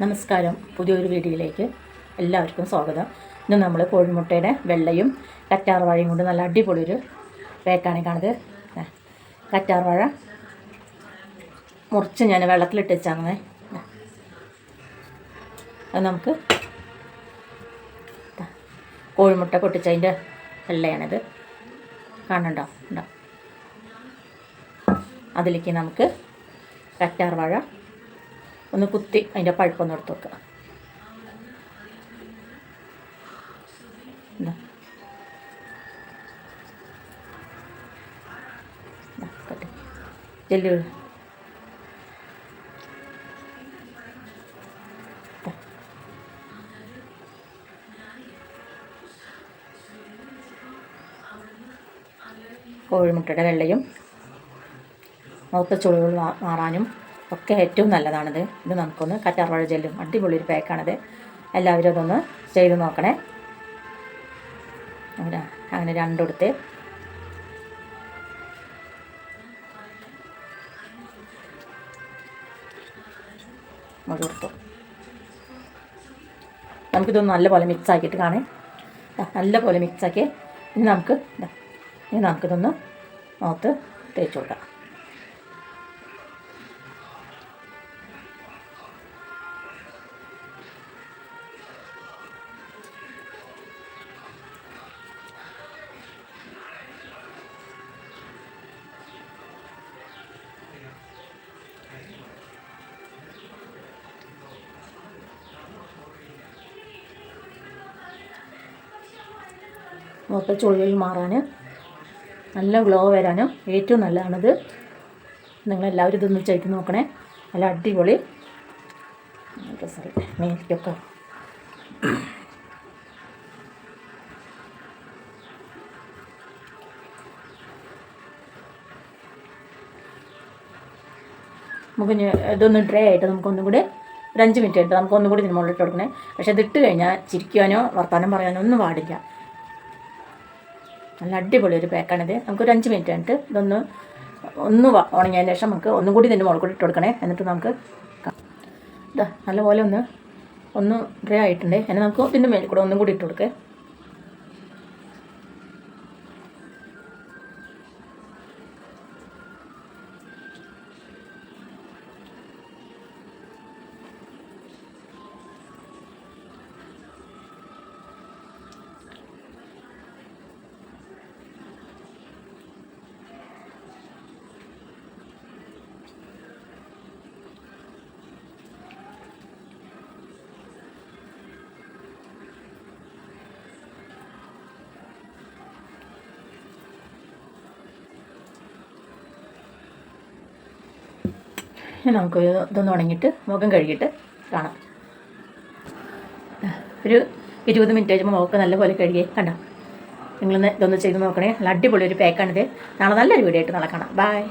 നമസ്കാരം. പുതിയൊരു വീഡിയോയിലേക്ക് എല്ലാവർക്കും സ്വാഗതം. ഇന്ന് നമ്മൾ കോഴിമുട്ടയുടെ വെള്ളയും കറ്റാർ വാഴയും കൊണ്ട് നല്ല അടിപൊളിയൊരു പേക്കാണ് കാണുന്നത്. കറ്റാർ വാഴ മുറിച്ച് ഞാൻ വെള്ളത്തിലിട്ട് വെച്ചാണ്. അത് നമുക്ക് കോഴിമുട്ട പൊട്ടിച്ചതിൻ്റെ വെള്ളയാണിത്, കാണുന്നുണ്ടോ? ഉണ്ടോ? അതിലേക്ക് നമുക്ക് കറ്റാർ വാഴ ഒന്ന് കുത്തി അതിൻ്റെ പഴുപ്പൊന്ന് എടുത്ത് വെക്കുക. ജെല്ലി കോഴിമുട്ടയുടെ വെള്ളയും മുഖത്തെ ചുളികൾ മാറാനും ഒക്കെ ഏറ്റവും നല്ലതാണിത്. ഇത് നമുക്കൊന്ന് കറ്റാർ വാഴ ജെല്ലും അടിപൊളി ഒരു പാക്കാണിത്. എല്ലാവരും അതൊന്ന് ചെയ്ത് നോക്കണേ. അങ്ങനെ രണ്ടെടുത്ത് കൊടുത്തു. നമുക്കിതൊന്ന് നല്ലപോലെ മിക്സ് ആക്കിയിട്ട് കാണേ. നല്ലപോലെ മിക്സാക്കി ഇനി നമുക്കിതൊന്ന് മുഖത്ത് തേച്ച് കൊടുക്കാം. മുഖത്തെ ചുളികൾ മാറാൻ, നല്ല ഗ്ലോ വരാനും ഏറ്റവും നല്ലതാണിത്. നിങ്ങളെല്ലാവരും ഇതൊന്ന് ചെയ്ത് നോക്കണേ. നല്ല അടിപൊളി മേക്കൊക്കെ നമുക്ക് ഇതൊന്ന് ഡ്രൈ ആയിട്ട് നമുക്കൊന്നും കൂടി ഒരു 5 മിനിറ്റ് ആയിട്ട് നമുക്കൊന്നും കൂടി ഇതിന് മുകളിലിട്ട് കൊടുക്കണേ. പക്ഷെ ഇതിട്ട് കഴിഞ്ഞാൽ ചിരിക്കാനോ വർത്താനം പറയാനോ ഒന്നും പാടില്ല. നല്ല അടിപൊളി ഒരു പാക്കാണിത്. നമുക്കൊരു 5 മിനിറ്റ് ആയിട്ട് ഇതൊന്ന് ഉണങ്ങിയതിന് ശേഷം നമുക്ക് ഒന്നും കൂടി ഇതിൻ്റെ മുകളിൽ കൂടി ഇട്ട് കൊടുക്കണേ. എന്നിട്ട് നമുക്ക് നല്ലപോലെ ഒന്ന് ഡ്രൈ ആയിട്ടുണ്ട്. അതിന് നമുക്ക് ഇതിൻ്റെ മേലിൽ കൂടെ ഒന്നും കൂടി ഇട്ട് കൊടുക്കുക. നമുക്ക് ഇതൊന്ന് ഉണങ്ങിയിട്ട് മുഖം കഴുകിയിട്ട് കാണാം. ഒരു 20 മിനിറ്റ് കഴിയുമ്പോൾ മുഖം നല്ലപോലെ കഴുകി കണ്ടോ. നിങ്ങളൊന്ന് ഇതൊന്ന് ചെയ്ത് നോക്കണേ. നല്ല അടിപൊളി ഒരു പാക്കാണിത്. നാളെ നല്ലൊരു വീഡിയോ ആയിട്ട് നാളെ കാണാം. ബൈ.